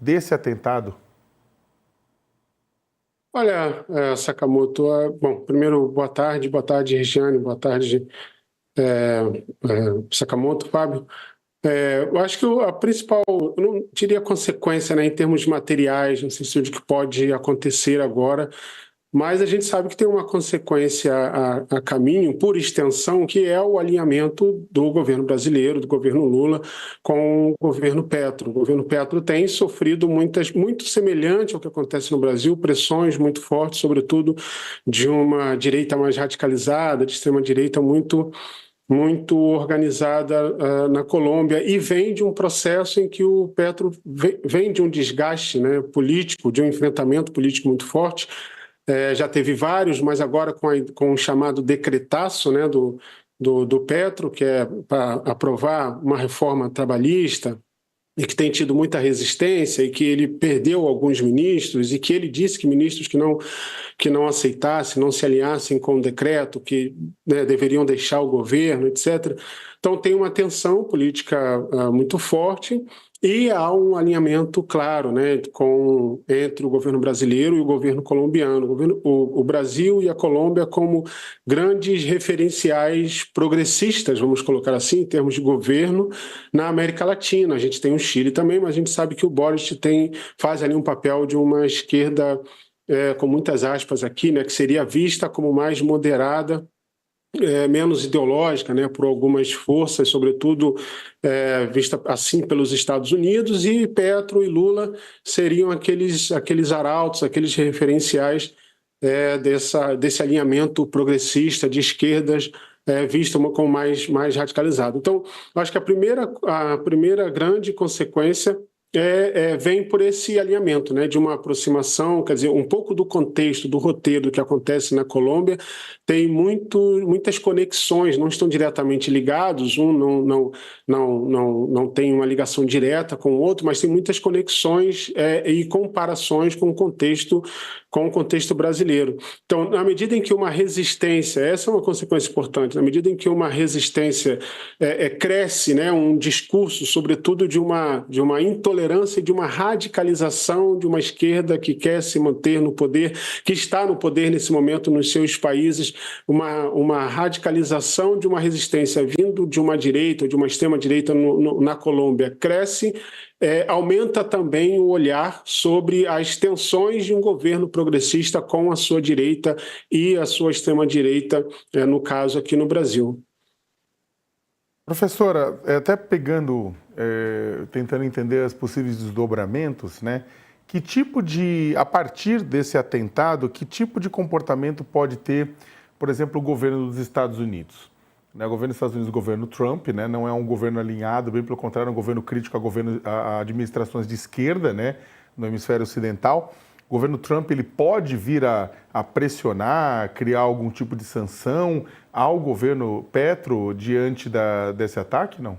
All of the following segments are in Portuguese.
desse atentado? Olha, Sakamoto, bom, primeiro, boa tarde, Regiane, boa tarde, Sakamoto, Fábio. Eu acho que a principal, eu não diria consequência, né, em termos materiais, no sentido de que pode acontecer agora, mas a gente sabe que tem uma consequência a caminho, por extensão, que é o alinhamento do governo brasileiro, do governo Lula, com o governo Petro. O governo Petro tem sofrido muito semelhante ao que acontece no Brasil, pressões muito fortes, sobretudo de uma direita mais radicalizada, de extrema-direita muito organizada na Colômbia, e vem de um processo em que o Petro vem de um desgaste, né, político, de um enfrentamento político muito forte. Já teve vários, mas agora com o chamado decretaço, né, do Petro, que é para aprovar uma reforma trabalhista, e que tem tido muita resistência, e que ele perdeu alguns ministros, e que ele disse que ministros que não aceitassem, não se alinhassem com o decreto, que, né, deveriam deixar o governo, etc. Então tem uma tensão política muito forte, e há um alinhamento claro, né, entre o governo brasileiro e o governo colombiano. O Brasil e a Colômbia como grandes referenciais progressistas, vamos colocar assim, em termos de governo, na América Latina. A gente tem o Chile também, mas a gente sabe que o Boric faz ali um papel de uma esquerda, com muitas aspas aqui, né, que seria vista como mais moderada, menos ideológica, né, por algumas forças, sobretudo vista assim pelos Estados Unidos, e Petro e Lula seriam aqueles arautos, aqueles referenciais desse alinhamento progressista de esquerdas, visto como mais radicalizado. Então, acho que a primeira grande consequência vem por esse alinhamento, né, de uma aproximação, quer dizer, um pouco do contexto, do roteiro do que acontece na Colômbia, tem muitas conexões, não estão diretamente ligados, um não tem uma ligação direta com o outro, mas tem muitas conexões e comparações com o contexto brasileiro. Então, na medida em que uma resistência, essa é uma consequência importante, na medida em que uma resistência cresce, né, um discurso, sobretudo de uma intolerância e de uma radicalização de uma esquerda que quer se manter no poder, que está no poder nesse momento nos seus países, uma radicalização de uma resistência vindo de uma direita, de uma extrema-direita na Colômbia, cresce, aumenta também o olhar sobre as tensões de um governo progressista com a sua direita e a sua extrema-direita, no caso aqui no Brasil. Professora, até tentando entender os possíveis desdobramentos, né? A partir desse atentado, que tipo de comportamento pode ter, por exemplo, o governo dos Estados Unidos? O governo dos Estados Unidos, o governo Trump, né, não é um governo alinhado, bem pelo contrário, é um governo crítico a administrações de esquerda, né, no hemisfério ocidental. O governo Trump ele pode vir a pressionar, criar algum tipo de sanção ao governo Petro diante desse ataque, não?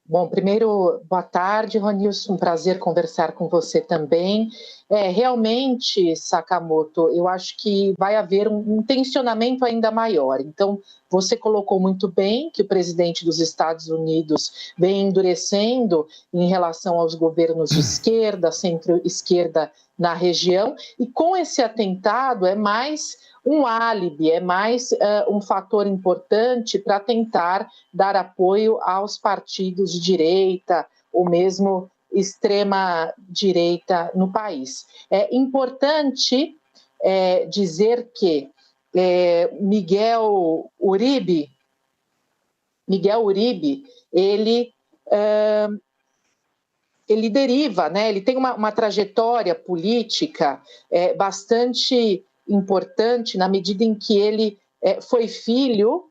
Bom, primeiro, boa tarde, Ronilson, um prazer conversar com você também. Realmente, Sakamoto, eu acho que vai haver um tensionamento ainda maior. Então, você colocou muito bem que o presidente dos Estados Unidos vem endurecendo em relação aos governos de esquerda, centro-esquerda na região, e com esse atentado é mais um álibi, é mais um fator importante para tentar dar apoio aos partidos de direita ou mesmo extrema-direita no país. É importante dizer que Miguel Uribe, ele deriva, né? Ele tem uma trajetória política bastante importante na medida em que ele foi filho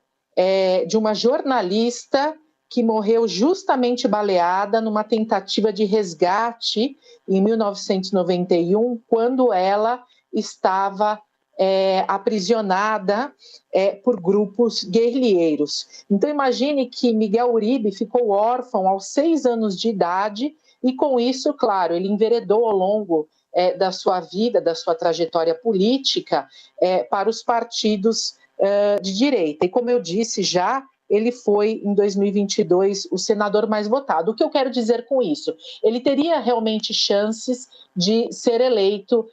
de uma jornalista que morreu justamente baleada numa tentativa de resgate em 1991, quando ela estava aprisionada por grupos guerrilheiros. Então imagine que Miguel Uribe ficou órfão aos 6 anos de idade e com isso, claro, ele enveredou ao longo da sua vida, da sua trajetória política, para os partidos de direita. E como eu disse já, ele foi, em 2022, o senador mais votado. O que eu quero dizer com isso? Ele teria realmente chances de ser eleito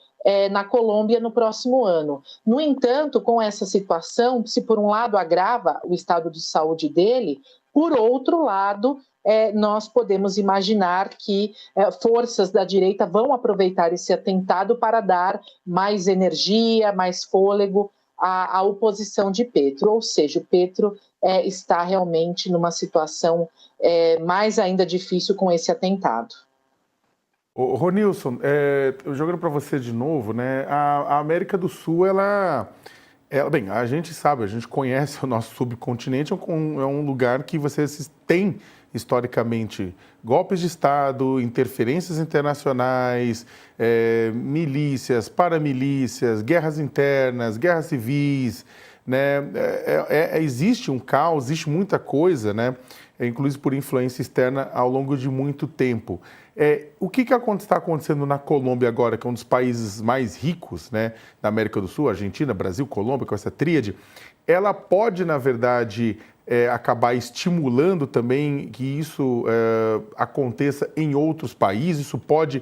na Colômbia no próximo ano. No entanto, com essa situação, se por um lado agrava o estado de saúde dele, por outro lado, nós podemos imaginar que forças da direita vão aproveitar esse atentado para dar mais energia, mais fôlego à oposição de Petro. Ou seja, o Petro está realmente numa situação mais ainda difícil com esse atentado. Ronilson, jogando para você de novo, né? A América do Sul, bem, a gente sabe, a gente conhece o nosso subcontinente, é um lugar que vocês têm historicamente golpes de Estado, interferências internacionais, milícias, paramilícias, guerras internas, guerras civis, né? Existe um caos, existe muita coisa, né? Inclusive por influência externa ao longo de muito tempo. O que está acontecendo na Colômbia agora, que é um dos países mais ricos, né, da América do Sul, Argentina, Brasil, Colômbia, com essa tríade, ela pode, na verdade, acabar estimulando também que isso aconteça em outros países? Isso pode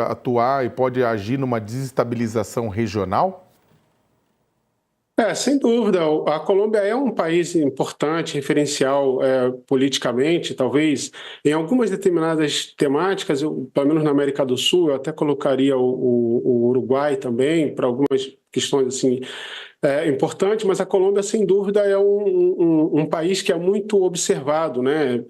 atuar e pode agir numa desestabilização regional? Sem dúvida. A Colômbia é um país importante, referencial politicamente, talvez em algumas determinadas temáticas, pelo menos na América do Sul, eu até colocaria o Uruguai também, para algumas questões assim, importante, mas a Colômbia, sem dúvida, é um país que é muito observado, né?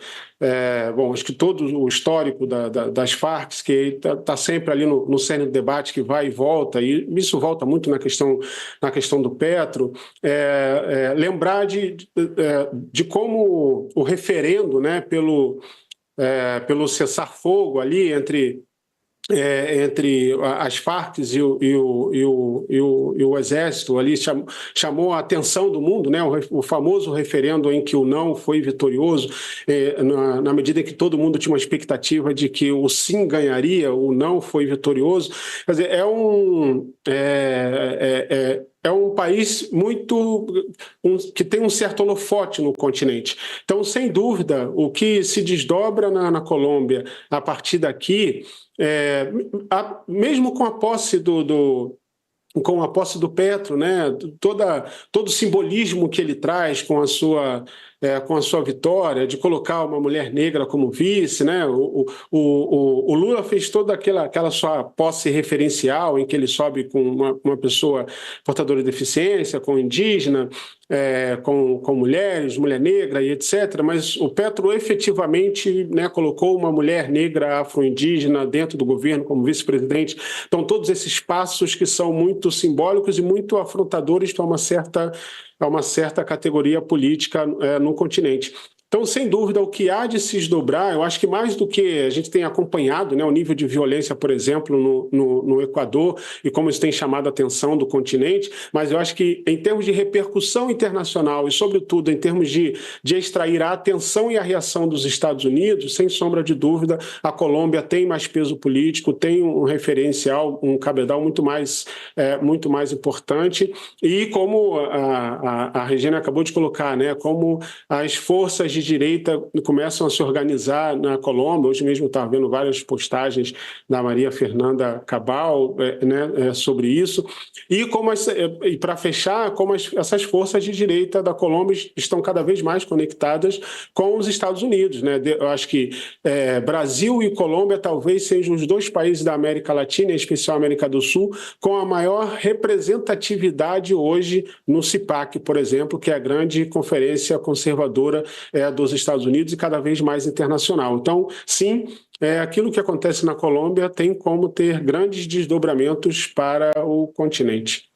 Bom, acho que todo o histórico das Farc, que está sempre ali no cerne do debate, que vai e volta, e isso volta muito na questão do Petro, lembrar de como o referendo, né, pelo cessar-fogo ali entre as Farc e o Exército ali chamou a atenção do mundo, né? O famoso referendo em que o não foi vitorioso, na medida em que todo mundo tinha uma expectativa de que o sim ganharia, o não foi vitorioso. Quer dizer, é um país que tem um certo holofote no continente. Então, sem dúvida, o que se desdobra na Colômbia a partir daqui, mesmo com a posse do Petro, né, todo o simbolismo que ele traz com a sua vitória, de colocar uma mulher negra como vice, né? O Lula fez toda aquela sua posse referencial, em que ele sobe com uma pessoa portadora de deficiência, com indígena, com mulheres, mulher negra e etc. Mas o Petro efetivamente, né, colocou uma mulher negra afro-indígena dentro do governo como vice-presidente. Então, todos esses passos que são muito simbólicos e muito afrontadores para uma certa categoria política no continente. Então, sem dúvida, o que há de se desdobrar, eu acho que mais do que a gente tem acompanhado, né, o nível de violência, por exemplo, no Equador, e como isso tem chamado a atenção do continente, mas eu acho que em termos de repercussão internacional e, sobretudo, em termos de extrair a atenção e a reação dos Estados Unidos, sem sombra de dúvida, a Colômbia tem mais peso político, tem um referencial, um cabedal muito mais importante, e como a Regina acabou de colocar, né, como as forças de direita começam a se organizar na Colômbia. Hoje mesmo eu estava vendo várias postagens da Maria Fernanda Cabal, né, sobre isso. E para fechar, como essas forças de direita da Colômbia estão cada vez mais conectadas com os Estados Unidos, né? Eu acho que Brasil e Colômbia talvez sejam os dois países da América Latina, em especial a América do Sul, com a maior representatividade hoje no CIPAC, por exemplo, que é a grande conferência conservadora dos Estados Unidos e cada vez mais internacional. Então, sim, aquilo que acontece na Colômbia tem como ter grandes desdobramentos para o continente.